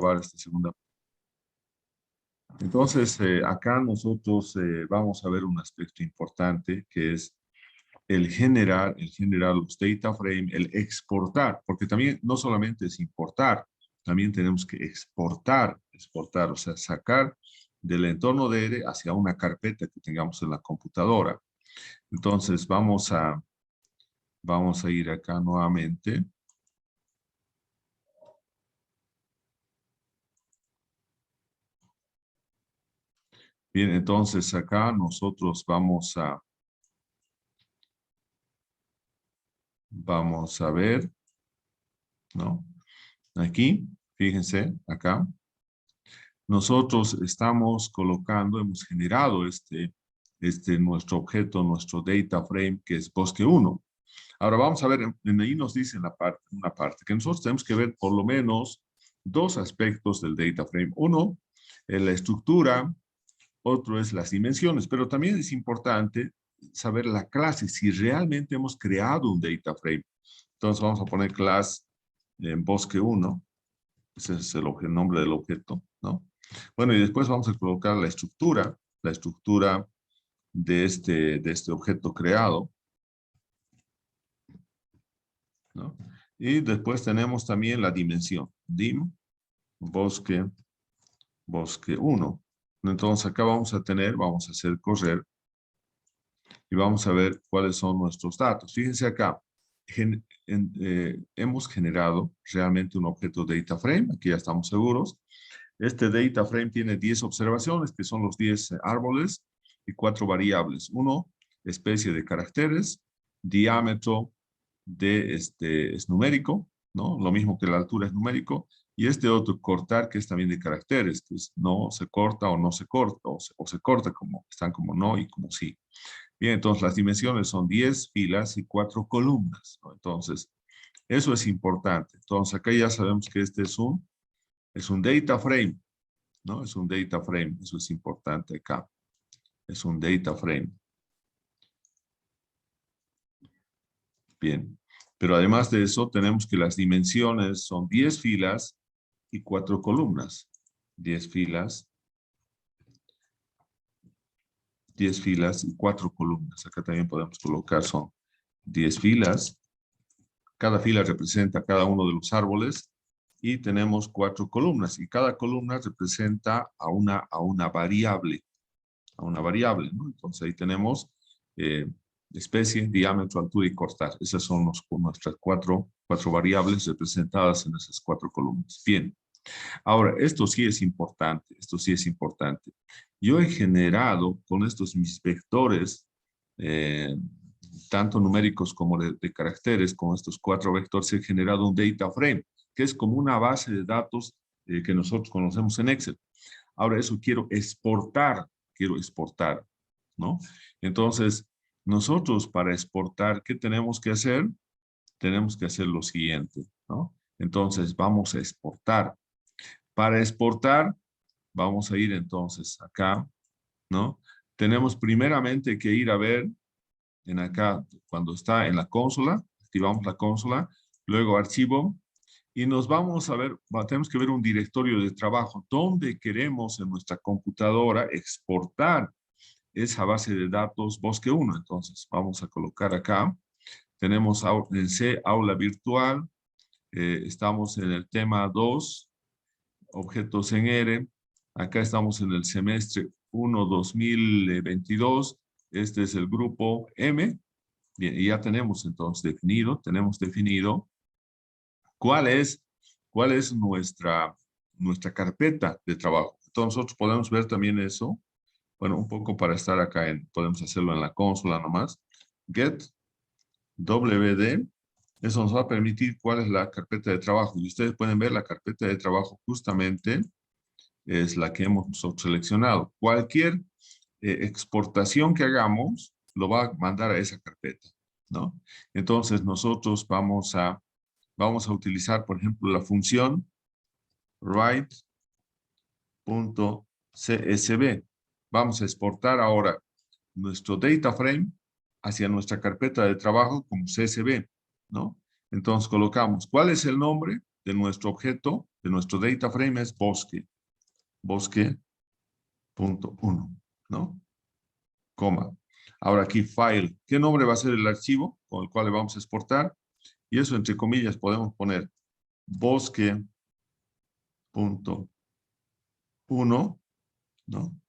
acabar esta segunda. Entonces, acá nosotros vamos a ver un aspecto importante que es el generar los data frame, el exportar, porque también no solamente es importar, también tenemos que exportar, o sea, sacar del entorno de R hacia una carpeta que tengamos en la computadora. Entonces, vamos a ir acá nuevamente. Bien, entonces acá nosotros vamos a ver, ¿no? Aquí, fíjense, acá. Nosotros estamos colocando, hemos generado nuestro objeto, nuestro data frame, que es bosque 1. Ahora vamos a ver, en ahí nos dice una parte, que nosotros tenemos que ver por lo menos dos aspectos del data frame. Uno, la estructura, otro es las dimensiones, pero también es importante saber la clase, si realmente hemos creado un data frame. Entonces vamos a poner class en bosque 1, ese es el nombre del objeto, ¿no? Bueno, y después vamos a colocar la estructura de este objeto creado, ¿no? Y después tenemos también la dimensión, dim, bosque 1. Entonces acá vamos a hacer correr y vamos a ver cuáles son nuestros datos. Fíjense acá, hemos generado realmente un objeto data frame, aquí ya estamos seguros. Este data frame tiene 10 observaciones, que son los 10 árboles y 4 variables. Uno, especie de caracteres, diámetro es numérico, ¿no? Lo mismo que la altura es numérico. Y este otro, cortar, que es también de caracteres, que es no se corta o no se corta, o se corta, están como no y como sí. Bien, entonces las dimensiones son 10 filas y 4 columnas, ¿no? Entonces, eso es importante. Entonces, acá ya sabemos que este es un data frame, ¿no? Es un data frame, eso es importante acá. Es un data frame. Bien, pero además de eso, tenemos que las dimensiones son 10 filas y 4 columnas. 10 filas y 4 columnas. Acá también podemos colocar, son 10 filas. Cada fila representa cada uno de los árboles y tenemos 4 columnas. Y cada columna representa a una variable. ¿No? Entonces ahí tenemos especie, diámetro, altura y cortar. Esas son nuestras cuatro variables representadas en esas 4 columnas. Bien. Ahora, esto sí es importante. Yo he generado con estos mis vectores, tanto numéricos como de caracteres, con estos 4 vectores, he generado un data frame, que es como una base de datos que nosotros conocemos en Excel. Ahora eso quiero exportar, ¿no? Entonces, nosotros para exportar, ¿qué tenemos que hacer? Tenemos que hacer lo siguiente, ¿no? Entonces, vamos a exportar. Para exportar, vamos a ir entonces acá, ¿no? Tenemos primeramente que ir a ver en acá, cuando está en la consola, activamos la consola, luego archivo, y nos vamos a ver, tenemos que ver un directorio de trabajo donde queremos en nuestra computadora exportar esa base de datos bosque 1. Entonces, vamos a colocar acá, tenemos en C, aula virtual, estamos en el tema 2, objetos en R, acá estamos en el semestre 1, 2022, este es el grupo M. Bien, y ya tenemos entonces definido cuál es nuestra carpeta de trabajo. Entonces nosotros podemos ver también eso, bueno, un poco para estar acá, podemos hacerlo en la consola nomás. Get WD, eso nos va a permitir cuál es la carpeta de trabajo. Y ustedes pueden ver la carpeta de trabajo justamente es la que hemos nosotros seleccionado. Cualquier exportación que hagamos lo va a mandar a esa carpeta, ¿no? Entonces nosotros vamos a utilizar, por ejemplo, la función write.csv. Vamos a exportar ahora nuestro data frame hacia nuestra carpeta de trabajo como CSV, ¿no? Entonces colocamos cuál es el nombre de nuestro objeto de nuestro data frame es bosque, bosque.1, ¿no? Coma. Ahora aquí file, ¿qué nombre va a ser el archivo con el cual le vamos a exportar? Y eso entre comillas podemos poner bosque.1, ¿no?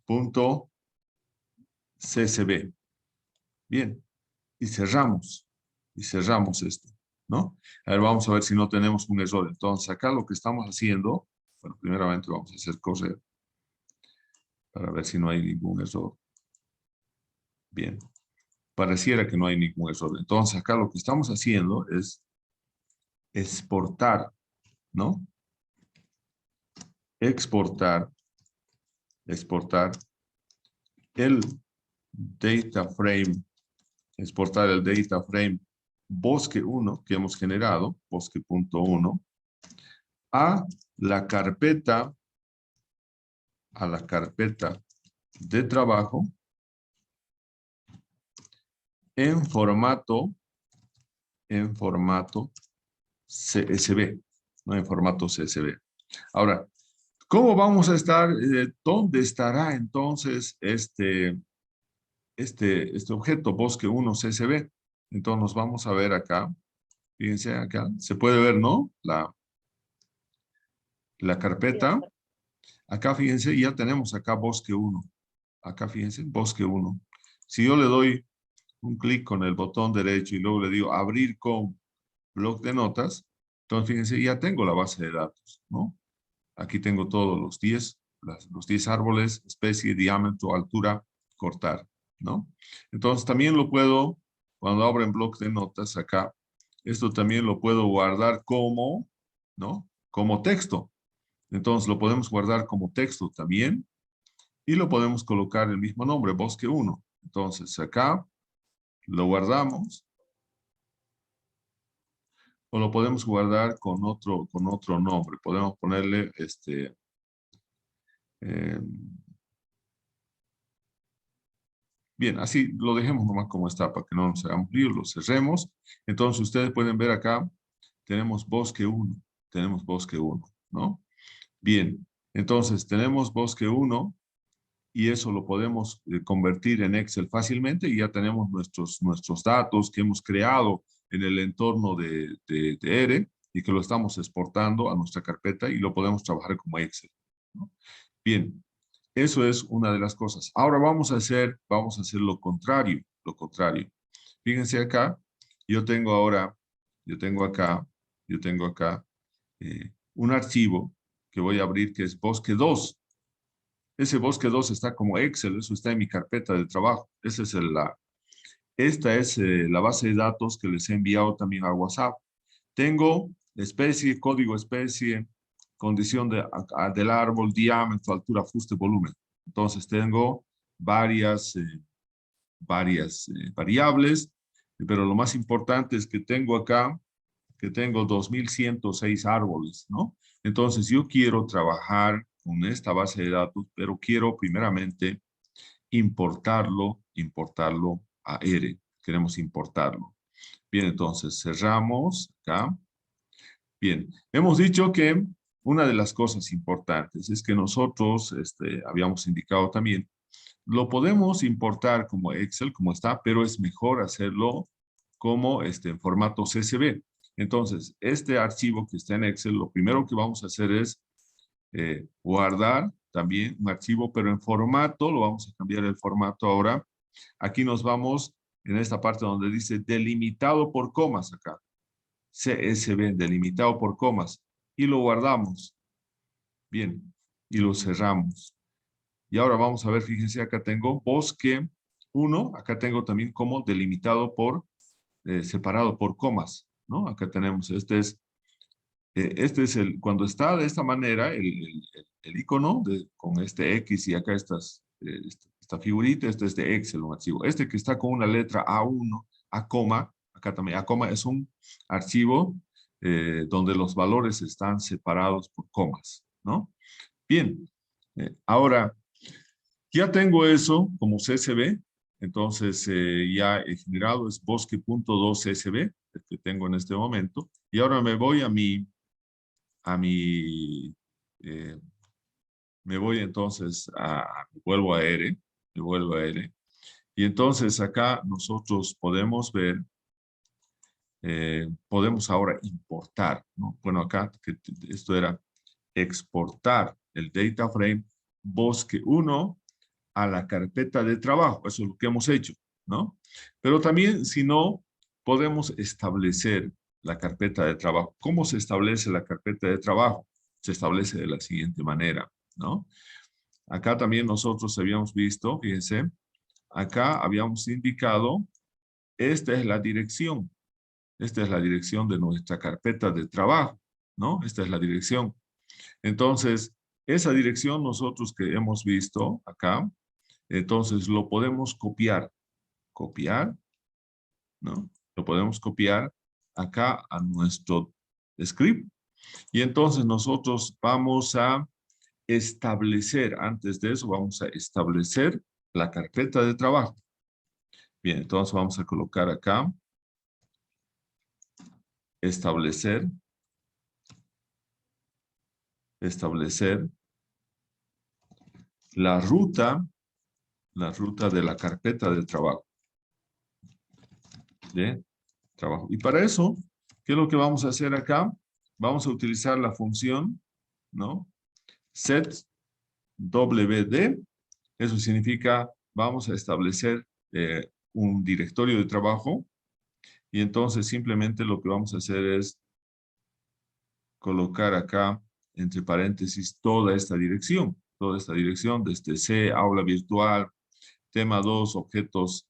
Punto CSV. Bien, y cerramos esto, ¿no? A ver, vamos a ver si no tenemos un error. Entonces, acá lo que estamos haciendo, bueno, primeramente vamos a hacer correr para ver si no hay ningún error. Bien, pareciera que no hay ningún error. Entonces, acá lo que estamos haciendo es exportar, ¿no? Exportar el data frame, exportar el data frame bosque1 que hemos generado, bosque.1, a la carpeta de trabajo en formato CSV, no en formato CSV. Ahora, ¿cómo vamos a estar? ¿Dónde estará entonces este objeto bosque1 CSV? Entonces nos vamos a ver acá. Fíjense acá, se puede ver, ¿no? La carpeta. Acá fíjense, ya tenemos acá bosque1. Acá fíjense, bosque1. Si yo le doy un clic con el botón derecho y luego le digo abrir con bloc de notas, entonces fíjense, ya tengo la base de datos, ¿no? Aquí tengo todos los 10 árboles, especie, diámetro, altura, cortar, ¿no? Entonces también lo puedo, cuando abro en bloc de notas acá, esto también lo puedo guardar como, ¿no? Como texto. Entonces lo podemos guardar como texto también y lo podemos colocar el mismo nombre, bosque1. Entonces acá lo guardamos o lo podemos guardar con otro nombre. Podemos ponerle bien, así lo dejemos nomás como está para que no nos hagamos lío, lo cerremos. Entonces ustedes pueden ver acá, tenemos bosque1, ¿no? Bien, entonces tenemos bosque1 y eso lo podemos convertir en Excel fácilmente y ya tenemos nuestros datos que hemos creado en el entorno de ERE y que lo estamos exportando a nuestra carpeta y lo podemos trabajar como Excel, ¿no? Bien, eso es una de las cosas. Ahora vamos a hacer lo contrario, Fíjense acá, yo tengo acá un archivo que voy a abrir que es bosque2. Ese bosque2 está como Excel, eso está en mi carpeta de trabajo. Esta es la base de datos que les he enviado también a WhatsApp. Tengo especie, código especie, condición del árbol, diámetro, altura, fuste, volumen. Entonces tengo varias variables, pero lo más importante es que tengo acá, que tengo 2106 árboles, ¿no? Entonces yo quiero trabajar con esta base de datos, pero quiero primeramente importarlo a ERE. Queremos importarlo. Bien, entonces cerramos acá. Bien, hemos dicho que una de las cosas importantes es que nosotros habíamos indicado también, lo podemos importar como Excel, como está, pero es mejor hacerlo como en formato CSV. Entonces, este archivo que está en Excel, lo primero que vamos a hacer es guardar también un archivo, pero en formato, lo vamos a cambiar el formato ahora. Aquí nos vamos en esta parte donde dice delimitado por comas acá. CSV, delimitado por comas. Y lo guardamos. Bien, y lo cerramos. Y ahora vamos a ver, fíjense, acá tengo bosque1, acá tengo también como delimitado por, separado por comas, ¿no? Acá tenemos, este es cuando está de esta manera, el icono con este X y acá esta figurita, este es de Excel, un archivo. Este que está con una letra A1, A coma, acá también A coma, es un archivo donde los valores están separados por comas, ¿no? Bien, ahora, ya tengo eso como CSV, entonces ya he generado es bosque.2 CSV, el que tengo en este momento, y ahora me voy a mi a mi, me voy entonces vuelvo a R, me vuelvo a R. Y entonces acá nosotros podemos ver, podemos ahora importar, ¿no? Bueno, acá esto era exportar el data frame bosque 1 a la carpeta de trabajo. Eso es lo que hemos hecho, ¿no? Pero también, si no, podemos establecer la carpeta de trabajo. ¿Cómo se establece la carpeta de trabajo? Se establece de la siguiente manera, ¿no? Acá también nosotros habíamos visto, fíjense, acá habíamos indicado, esta es la dirección. Esta es la dirección de nuestra carpeta de trabajo, ¿no? Esta es la dirección. Entonces, esa dirección nosotros que hemos visto acá, entonces lo podemos copiar, ¿no? Lo podemos copiar acá a nuestro script. Y entonces nosotros vamos a establecer, antes de eso vamos a establecer la carpeta de trabajo. Bien, entonces vamos a colocar acá, establecer la ruta de la carpeta de trabajo. Y para eso, ¿qué es lo que vamos a hacer acá? Vamos a utilizar la función, ¿no? Set WD. Eso significa, vamos a establecer un directorio de trabajo. Y entonces simplemente lo que vamos a hacer es colocar acá, entre paréntesis, toda esta dirección desde C, aula virtual, tema 2, objetos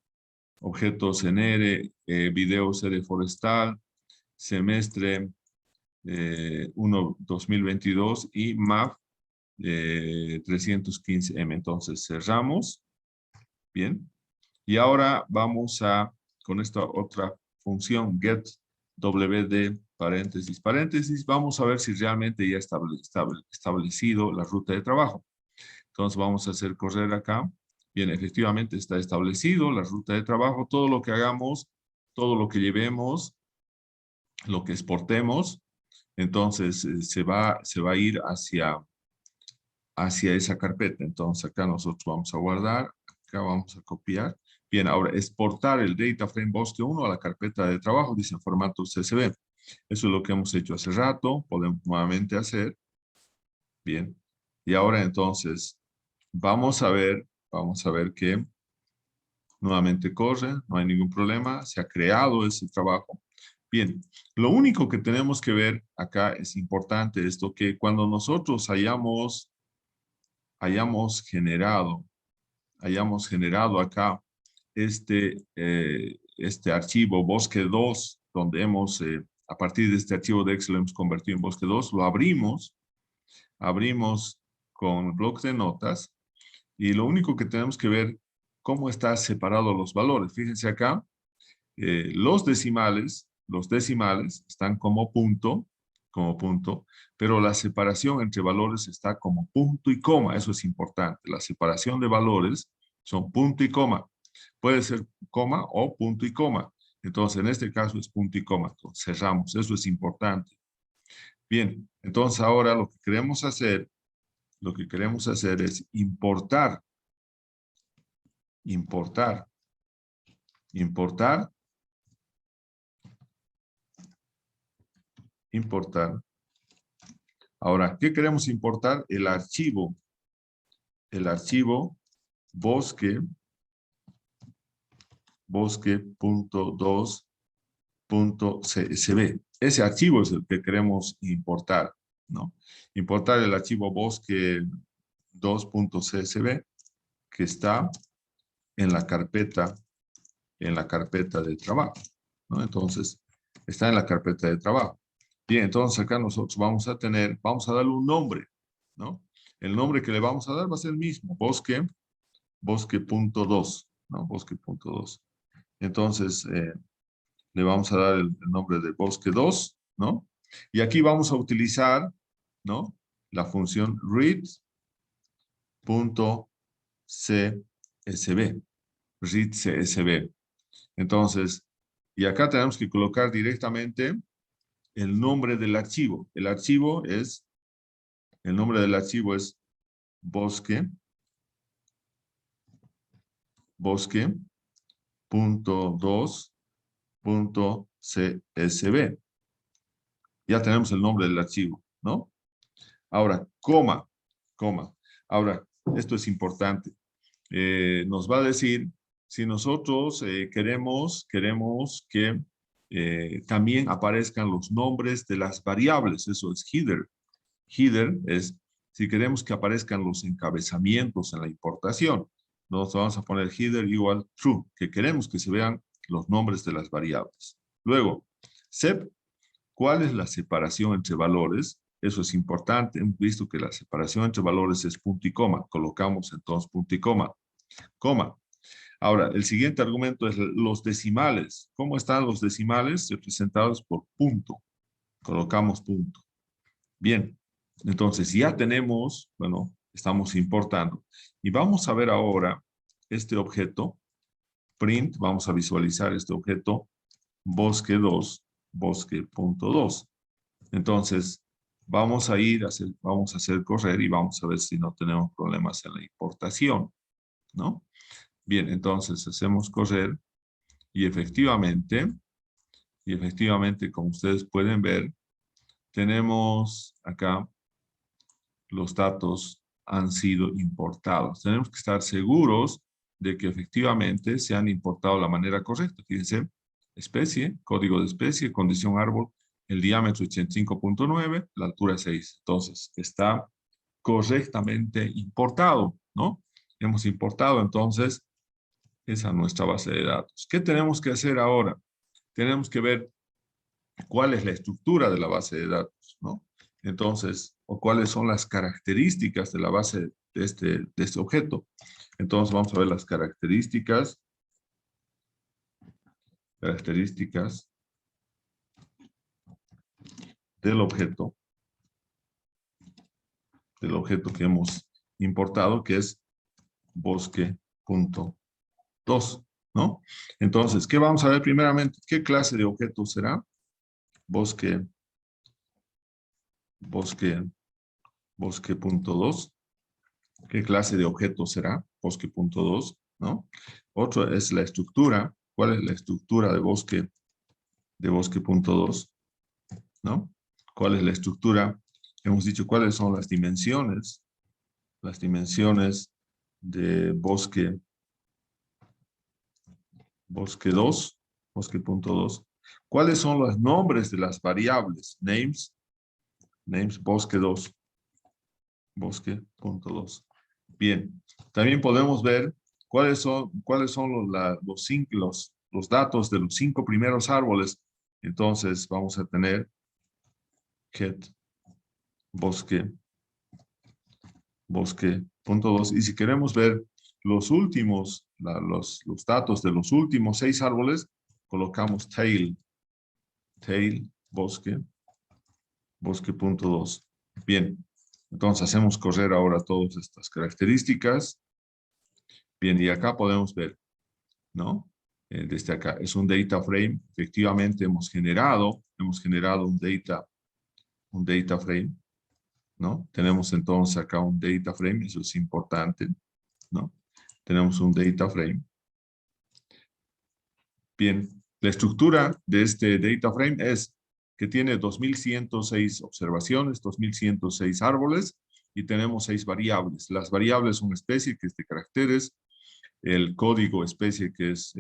en R, video serie forestal, semestre 1 2022 y MAP 315M. Entonces cerramos. Bien. Y ahora vamos con esta otra función, get WD paréntesis, paréntesis, vamos a ver si realmente ya está establecido la ruta de trabajo. Entonces vamos a hacer correr acá. Bien, efectivamente está establecido la ruta de trabajo. Todo lo que hagamos, todo lo que llevemos, lo que exportemos, entonces se va a ir hacia esa carpeta. Entonces acá nosotros vamos a guardar, acá vamos a copiar. Bien, ahora exportar el data frame bosque 1 a la carpeta de trabajo, dice en formato CSV. Eso es lo que hemos hecho hace rato, podemos nuevamente hacer. Bien, y ahora entonces vamos a ver que nuevamente corre, no hay ningún problema, se ha creado ese trabajo. Bien, lo único que tenemos que ver acá es importante esto, que cuando nosotros hayamos generado acá este archivo bosque 2, donde a partir de este archivo de Excel lo hemos convertido en bosque 2, lo abrimos con bloc de notas y lo único que tenemos que ver cómo están separados los valores. Fíjense acá, los decimales están como punto, pero la separación entre valores está como punto y coma. Eso es importante. La separación de valores son punto y coma. Puede ser coma o punto y coma. Entonces, en este caso es punto y coma. Entonces, cerramos. Eso es importante. Bien, entonces ahora lo que queremos hacer es importar Ahora, ¿qué queremos importar? El archivo bosque.2.csv. Ese archivo es el que queremos importar, ¿no? Importar el archivo bosque2.csv que está en la carpeta de trabajo, ¿no? Entonces, está en la carpeta de trabajo. Bien, entonces acá nosotros vamos a darle un nombre, ¿no? El nombre que le vamos a dar va a ser el mismo, bosque.2, ¿no? Bosque.2. Entonces, le vamos a dar el nombre de bosque 2, ¿no? Y aquí vamos a utilizar, ¿no? La función read.csv. Entonces, y acá tenemos que colocar directamente el nombre del archivo. El nombre del archivo es bosque.2.csv. Ya tenemos el nombre del archivo, ¿no? Ahora, coma. Ahora, esto es importante. Nos va a decir si nosotros queremos que también aparezcan los nombres de las variables. Eso es header. Header es si queremos que aparezcan los encabezamientos en la importación. Nos vamos a poner header igual true, que queremos que se vean los nombres de las variables. Luego, sep, ¿cuál es la separación entre valores? Eso es importante. Hemos visto que la separación entre valores es punto y coma. Colocamos entonces punto y coma. Ahora, el siguiente argumento es los decimales. ¿Cómo están los decimales? Representados por punto. Colocamos punto. Bien, entonces ya tenemos, bueno, estamos importando. Y vamos a ver ahora este objeto, print, vamos a visualizar este objeto, bosque2, bosque.2. Entonces, vamos a hacer correr y vamos a ver si no tenemos problemas en la importación, ¿no? Bien, entonces hacemos correr y efectivamente, como ustedes pueden ver, tenemos acá los datos han sido importados. Tenemos que estar seguros de que efectivamente se han importado de la manera correcta. Fíjense, especie, código de especie, condición árbol, el diámetro 85.9, la altura 6. Entonces, está correctamente importado, ¿no? Hemos importado entonces esa nuestra base de datos. ¿Qué tenemos que hacer ahora? Tenemos que ver cuál es la estructura de la base de datos, ¿no? Entonces, o cuáles son las características de la base de este objeto. Entonces, vamos a ver las características del objeto que hemos importado, que es bosque.2, ¿no? Entonces, ¿qué vamos a ver primeramente? ¿Qué clase de objeto será? Bosque.2. ¿Qué clase de objeto será? Bosque.2, ¿no? Otro es la estructura. ¿Cuál es la estructura de bosque.2? ¿No? ¿Cuál es la estructura? Hemos dicho cuáles son las dimensiones. Las dimensiones de bosque2, bosque.2. ¿Cuáles son los nombres de las variables? Names, bosque2, bosque.2. Bien, también podemos ver cuáles son los datos de los 5 primeros árboles. Entonces vamos a tener get bosque.2. Y si queremos ver los últimos, los datos de los últimos 6 árboles, colocamos tail bosque.2. Bien, entonces hacemos correr ahora todas estas características. Bien, y acá podemos ver, ¿no? Desde acá, es un data frame. Efectivamente hemos generado un data frame, ¿no? Tenemos entonces acá un data frame, eso es importante, ¿no? Tenemos un data frame. Bien, la estructura de este data frame es que tiene 2106 observaciones, 2106 árboles y tenemos 6 variables. Las variables son especie, que es de caracteres, el código especie, que es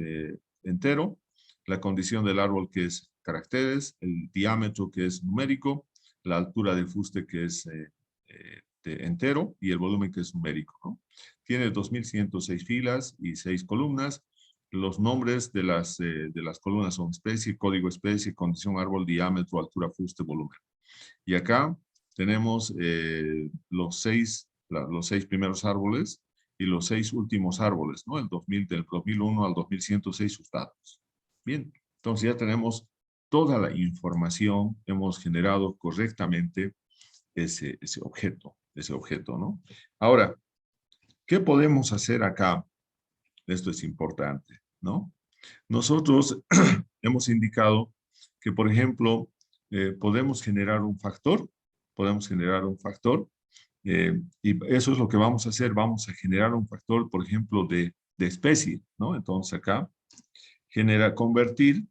entero, la condición del árbol, que es caracteres, el diámetro, que es numérico, la altura de fuste, que es entero, y el volumen, que es numérico, ¿no? Tiene 2106 filas y 6 columnas. Los nombres de las columnas son especie, código especie, condición árbol, diámetro, altura, fuste, volumen. Y acá tenemos los 6 primeros árboles y los 6 últimos árboles, ¿no? Del 2001 al 2106 sus datos. Bien, entonces ya tenemos toda la información, hemos generado correctamente ese objeto, ¿no? Ahora, ¿qué podemos hacer acá? Esto es importante, ¿no? Nosotros hemos indicado que, por ejemplo, podemos generar un factor. Podemos generar un factor. Y eso es lo que vamos a hacer. Vamos a generar un factor, por ejemplo, de especie, ¿no? Entonces acá, convertir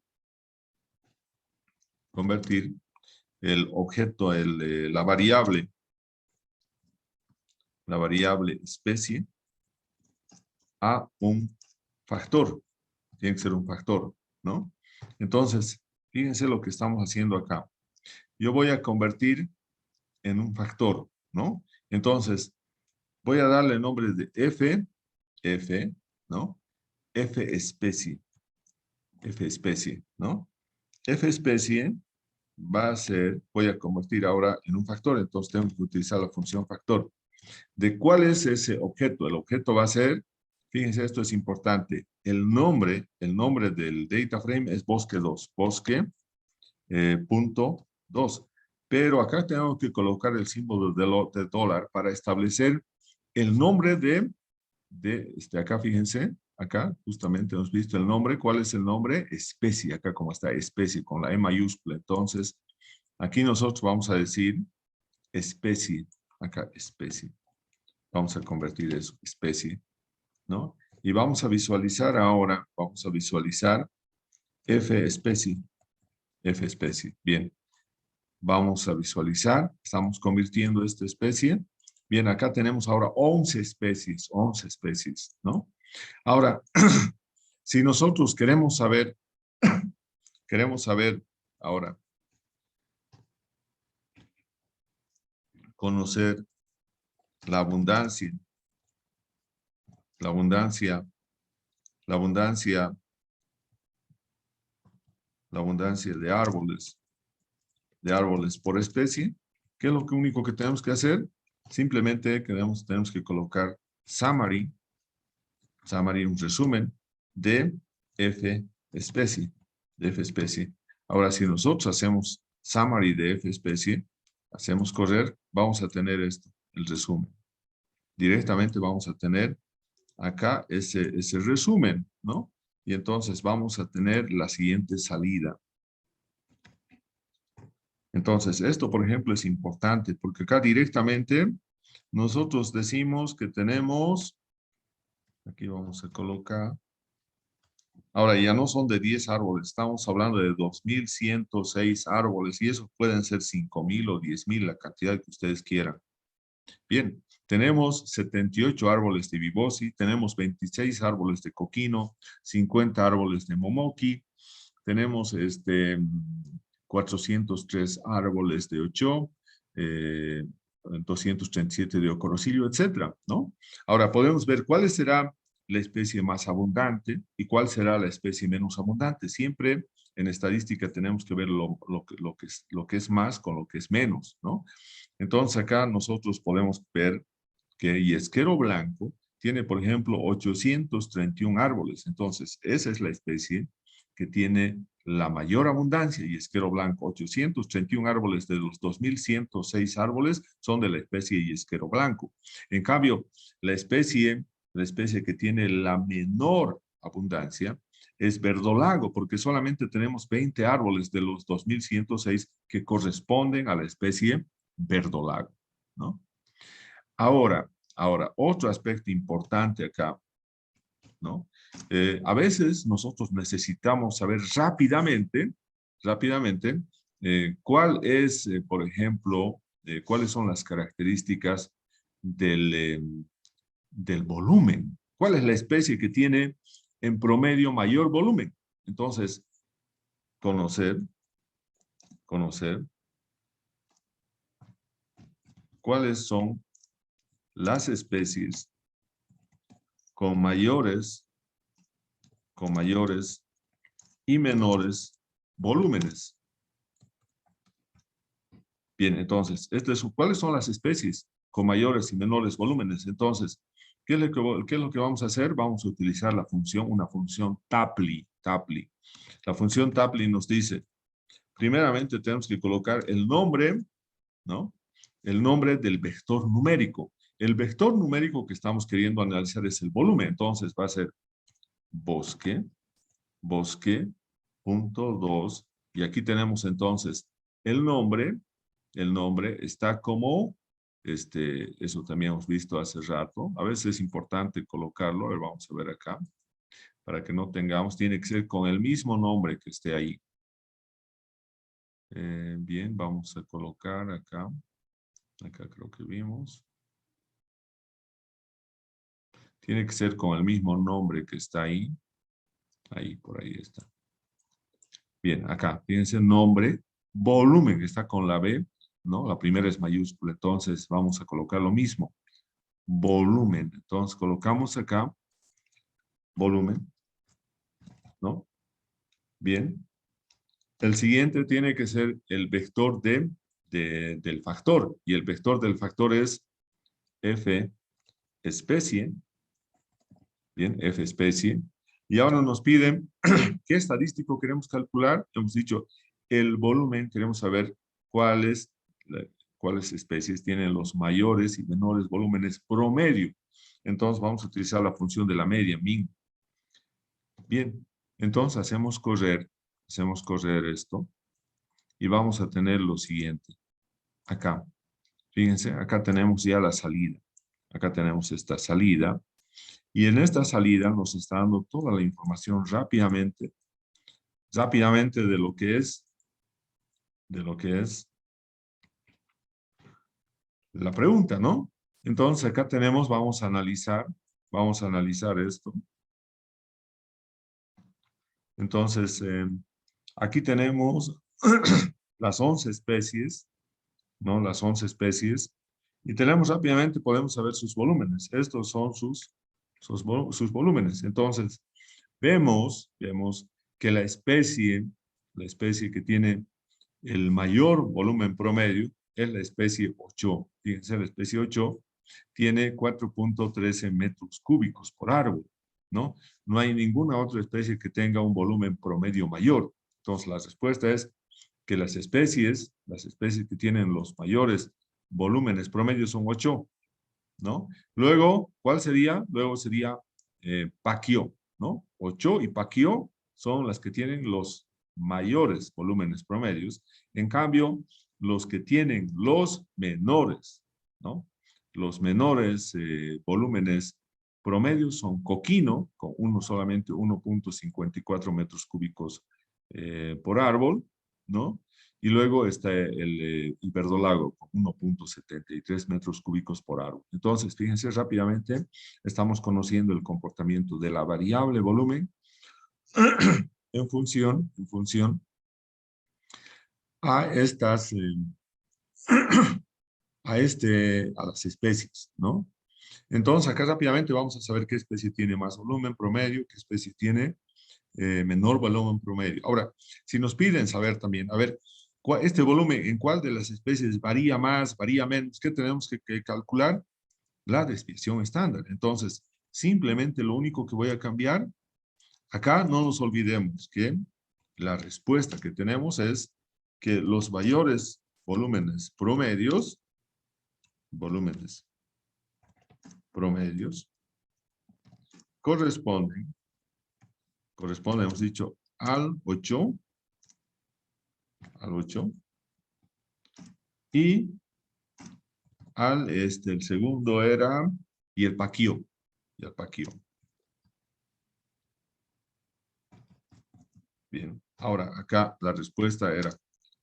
el objeto, la variable especie a un factor. Tiene que ser un factor, ¿no? Entonces, fíjense lo que estamos haciendo acá. Yo voy a convertir en un factor, ¿no? Entonces, voy a darle nombre de f, ¿no? F especie, ¿no? F especie va a ser, voy a convertir ahora en un factor, entonces tengo que utilizar la función factor. ¿De cuál es ese objeto? El objeto va a ser, fíjense, esto es importante, el nombre del data frame es bosque 2, bosque punto 2. Pero acá tenemos que colocar el símbolo de dólar para establecer el nombre acá fíjense, acá justamente hemos visto el nombre. ¿Cuál es el nombre? Especie, acá como está especie, con la E mayúscula. Entonces, aquí nosotros vamos a decir especie, acá especie. Vamos a convertir eso, especie, ¿no? Y vamos a visualizar ahora, vamos a visualizar F especie, bien. Vamos a visualizar, estamos convirtiendo esta especie. Bien, acá tenemos ahora 11 especies, ¿no? Ahora, si nosotros queremos saber ahora, conocer la abundancia de árboles por especie, ¿qué es lo único que tenemos que hacer? Simplemente tenemos que colocar summary, un resumen de F especie, Ahora, si nosotros hacemos summary de F especie, hacemos correr, vamos a tener esto, el resumen. Directamente vamos a tener acá ese resumen, ¿no? Y entonces vamos a tener la siguiente salida. Entonces, esto, por ejemplo, es importante porque acá directamente nosotros decimos que tenemos, aquí vamos a colocar, ahora ya no son de 10 árboles, estamos hablando de 2.106 árboles y esos pueden ser 5.000 o 10.000, la cantidad que ustedes quieran. Bien, tenemos 78 árboles de Vibosi, tenemos 26 árboles de coquino, 50 árboles de momoki, tenemos 403 árboles de ocho, 237 de ocorocilio, etcétera, ¿no? Ahora podemos ver cuál será la especie más abundante y cuál será la especie menos abundante. Siempre en estadística tenemos que ver lo que es más con lo que es menos, ¿no? Entonces acá nosotros podemos ver que yesquero blanco tiene, por ejemplo, 831 árboles. Entonces, esa es la especie que tiene la mayor abundancia, yesquero blanco. 831 árboles de los 2.106 árboles son de la especie yesquero blanco. En cambio, la especie que tiene la menor abundancia es verdolago, porque solamente tenemos 20 árboles de los 2.106 que corresponden a la especie verdolago, ¿no? Ahora, otro aspecto importante acá, ¿no? A veces nosotros necesitamos saber rápidamente, cuál es, por ejemplo, cuáles son las características del volumen. ¿Cuál es la especie que tiene en promedio mayor volumen? Entonces, conocer cuáles son las especies con mayores y menores volúmenes. Bien, entonces, ¿cuáles son las especies con mayores y menores volúmenes? Entonces, ¿qué es lo que vamos a hacer? Vamos a utilizar una función Tapley. La función Tapley nos dice, primeramente tenemos que colocar el nombre, ¿no? El nombre del vector numérico. El vector numérico que estamos queriendo analizar es el volumen. Entonces va a ser bosque, punto 2. Y aquí tenemos entonces el nombre está como, eso también hemos visto hace rato. A veces es importante colocarlo. A ver, vamos a ver acá. Para que no tengamos, tiene que ser con el mismo nombre que esté ahí. Bien, vamos a colocar acá. Acá creo que vimos. Tiene que ser con el mismo nombre que está ahí. Ahí, por ahí está. Bien, acá, fíjense, nombre, volumen, que está con la B, ¿no? La primera es mayúscula, entonces vamos a colocar lo mismo. Volumen, entonces colocamos acá, volumen, ¿no? Bien. El siguiente tiene que ser el vector del factor, y el vector del factor es F especie, bien, F especie. Y ahora nos piden qué estadístico queremos calcular. Hemos dicho el volumen, queremos saber cuáles, cuáles especies tienen los mayores y menores volúmenes promedio. Entonces vamos a utilizar la función de la media, min. Bien, entonces hacemos correr esto y vamos a tener lo siguiente. Acá, fíjense, acá tenemos ya la salida. Acá tenemos esta salida. Y en esta salida nos está dando toda la información rápidamente de lo que es la pregunta, ¿no? Entonces acá tenemos, vamos a analizar esto. Entonces, aquí tenemos las 11 especies, ¿no? Las 11 especies. Y tenemos rápidamente, podemos saber sus volúmenes. Estos son sus volúmenes. Entonces, vemos que la especie que tiene el mayor volumen promedio es la especie 8. Fíjense, la especie 8 tiene 4.13 metros cúbicos por árbol, ¿no? No hay ninguna otra especie que tenga un volumen promedio mayor. Entonces, la respuesta es que las especies que tienen los mayores volúmenes promedios son 8, ¿no? Luego, ¿cuál sería? Luego sería Paquio, ¿no? 8 y Paquio son las que tienen los mayores volúmenes promedios. En cambio, los que tienen los menores, ¿no? Los menores volúmenes promedios son Coquino, con solamente 1.54 metros cúbicos por árbol, ¿no? Y luego está el verdolago con 1.73 metros cúbicos por árbol. Entonces, fíjense rápidamente, estamos conociendo el comportamiento de la variable volumen en función a estas, a las especies, ¿no? Entonces, acá rápidamente vamos a saber qué especie tiene más volumen promedio, qué especie tiene menor volumen promedio. Ahora, si nos piden saber también, a ver, este volumen, ¿en cuál de las especies varía más, varía menos? ¿Qué tenemos que calcular? La desviación estándar. Entonces, simplemente lo único que voy a cambiar, acá no nos olvidemos que la respuesta que tenemos es que los mayores volúmenes promedios, corresponden, hemos dicho, al 8, y el segundo era, y el paquío, Bien, ahora acá la respuesta era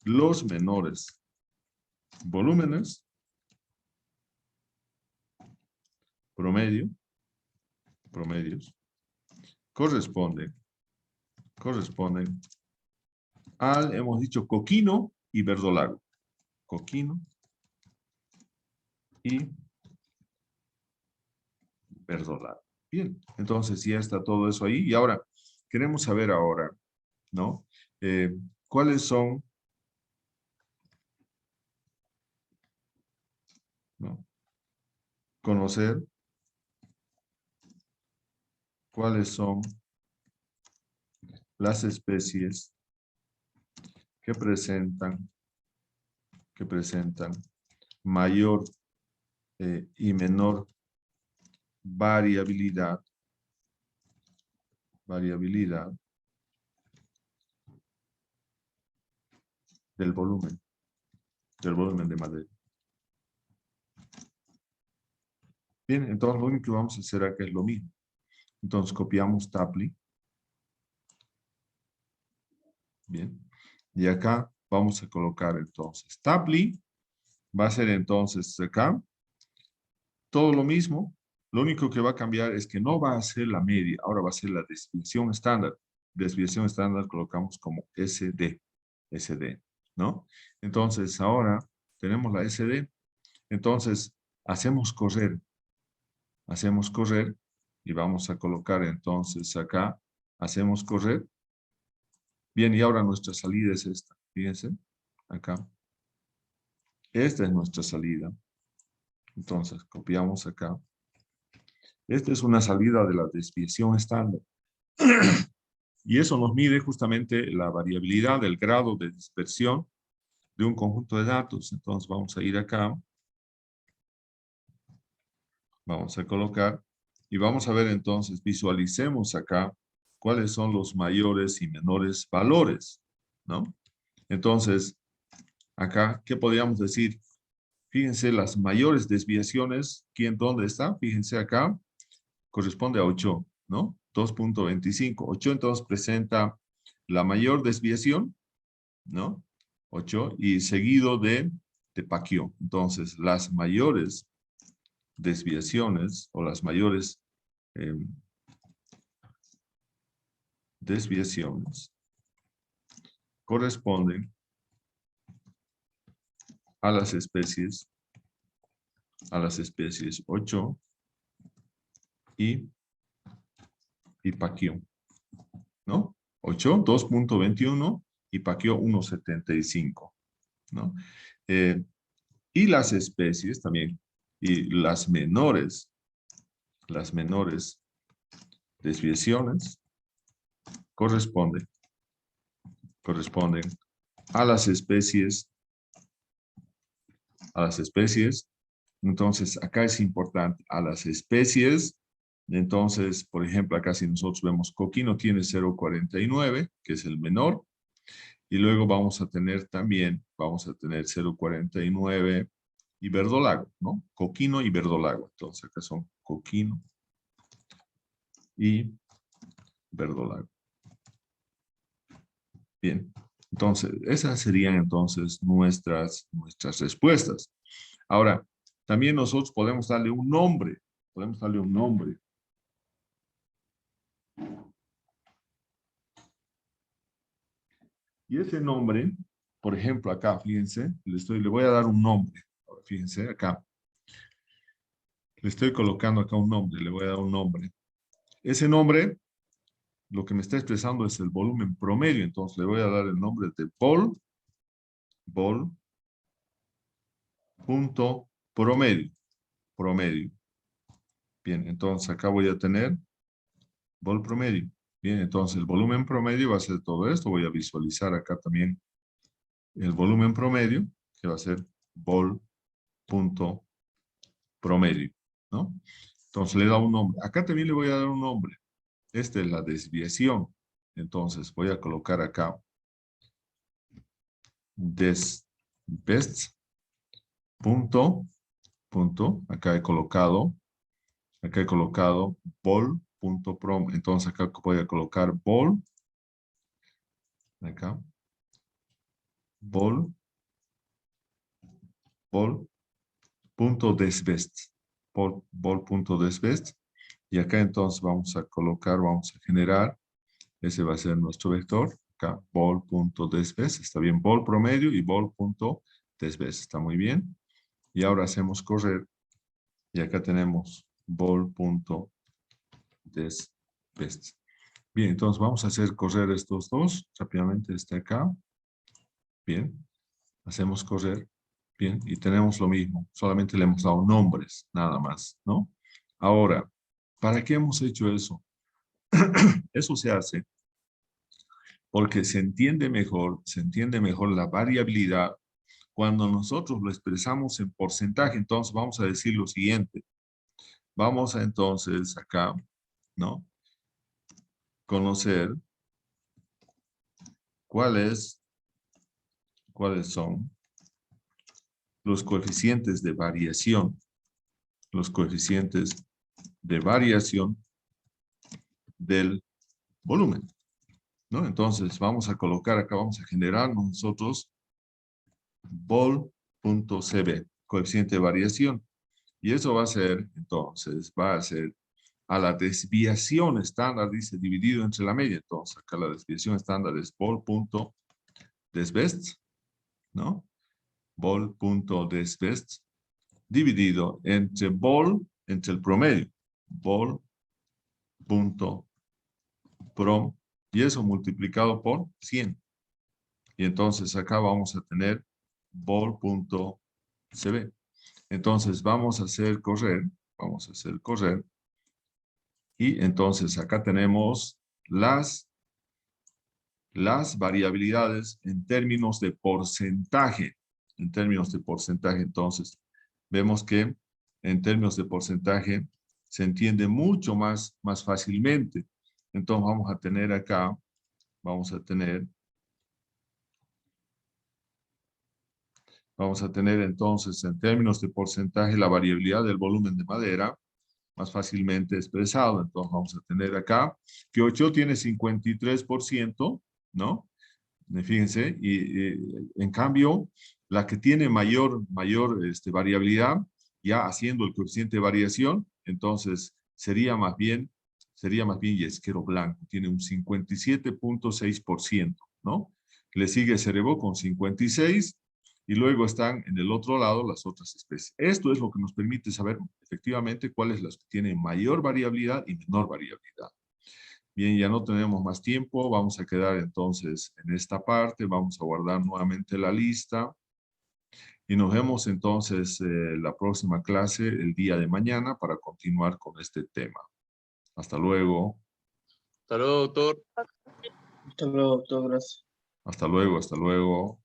los menores volúmenes promedios, corresponden al, hemos dicho, Coquino y verdolago. Coquino y verdolago. Bien, entonces ya está todo eso ahí. Y ahora, queremos saber ahora, ¿no? ¿Cuáles son, ¿no? Conocer cuáles son las especies que presentan mayor y menor variabilidad del volumen. del volumen de madera. Bien, entonces lo único que vamos a hacer acá es lo mismo. Entonces copiamos Tapley. Bien. Y acá vamos a colocar entonces Tapley. Va a ser entonces acá todo lo mismo. Lo único que va a cambiar es que no va a ser la media. Ahora va a ser la desviación estándar. Desviación estándar colocamos como SD. SD, ¿no? Entonces ahora tenemos la SD. Entonces hacemos correr. Hacemos correr. Y vamos a colocar entonces acá. Hacemos correr. Bien, y ahora nuestra salida es esta. Fíjense, acá. Esta es nuestra salida. Entonces, copiamos acá. Esta es una salida de la desviación estándar. Y eso nos mide justamente la variabilidad del grado de dispersión de un conjunto de datos. Entonces, vamos a ir acá. Vamos a colocar. Y vamos a ver entonces, visualicemos acá cuáles son los mayores y menores valores, ¿no? Entonces, acá, ¿qué podríamos decir? Fíjense las mayores desviaciones, ¿dónde está? Fíjense acá, corresponde a 8, ¿no? 2.25. 8 entonces presenta la mayor desviación, ¿no? 8 y seguido de Paquio. Entonces, las mayores desviaciones o las mayores desviaciones corresponden a las especies 8 y Paquio, ¿no? 8, 2.21 y Paquio 1.75, ¿no? Y las especies también, y las menores desviaciones corresponden a las especies, entonces acá es importante, a las especies. Entonces, por ejemplo, acá si nosotros vemos coquino tiene 0.49, que es el menor, y luego vamos a tener 0.49 y verdolago, ¿no? Coquino y verdolago. Entonces acá son coquino y verdolago. Bien, entonces esas serían entonces nuestras respuestas. Ahora, también nosotros podemos darle un nombre. Y ese nombre, por ejemplo, acá, fíjense, le voy a dar un nombre. Fíjense, acá. Le estoy colocando acá un nombre, le voy a dar un nombre. Ese nombre, lo que me está expresando es el volumen promedio. Entonces le voy a dar el nombre de punto promedio. Bien, entonces acá voy a tener vol promedio. Bien, entonces el volumen promedio va a ser todo esto. Voy a visualizar acá también el volumen promedio, que va a ser vol punto promedio, ¿no? Entonces le da un nombre. Acá también le voy a dar un nombre. Esta es la desviación. Entonces voy a colocar acá desbest punto. Acá he colocado vol.prom. Entonces acá voy a colocar acá, vol.desbest. Vol.desbest. Y acá entonces vamos a generar, ese va a ser nuestro vector, acá vol.desbest, está bien, vol promedio y vol.desbest, está muy bien. Y ahora hacemos correr, y acá tenemos vol.desbest. Bien, entonces vamos a hacer correr estos dos, rápidamente está acá, bien, hacemos correr, bien, y tenemos lo mismo, solamente le hemos dado nombres, nada más, ¿no? Ahora, ¿para qué hemos hecho eso? Eso se hace porque se entiende mejor la variabilidad cuando nosotros lo expresamos en porcentaje. Entonces vamos a decir lo siguiente. Vamos a entonces acá, ¿no? Conocer cuáles son los coeficientes de variación. Los coeficientes de variación del volumen, ¿no? Entonces, vamos a colocar acá, vamos a generar nosotros vol.cb, coeficiente de variación. Y eso va a ser, entonces, va a ser a la desviación estándar, dice, dividido entre la media. Entonces, acá la desviación estándar es vol.desbest, ¿no? Vol.desbest dividido entre vol, entre el promedio. Vol.prom, y eso multiplicado por 100. Y entonces acá vamos a tener vol.cb. Entonces vamos a hacer correr, y entonces acá tenemos las variabilidades en términos de porcentaje. En términos de porcentaje, entonces, vemos que en términos de porcentaje se entiende mucho más fácilmente. Entonces vamos a tener acá, vamos a tener entonces en términos de porcentaje la variabilidad del volumen de madera más fácilmente expresado. Entonces vamos a tener acá que 8 tiene 53%, ¿no? Fíjense, y en cambio, la que tiene mayor variabilidad, ya haciendo el coeficiente de variación, entonces sería más bien yesquero blanco, tiene un 57.6%, ¿no? Le sigue Cerebó con 56%, y luego están en el otro lado las otras especies. Esto es lo que nos permite saber efectivamente cuáles las que tienen mayor variabilidad y menor variabilidad. Bien, ya no tenemos más tiempo, vamos a quedar entonces en esta parte, vamos a guardar nuevamente la lista y nos vemos entonces la próxima clase el día de mañana para continuar con este tema. Hasta luego. Hasta luego, doctor. Hasta luego, doctor, gracias. Hasta luego, hasta luego.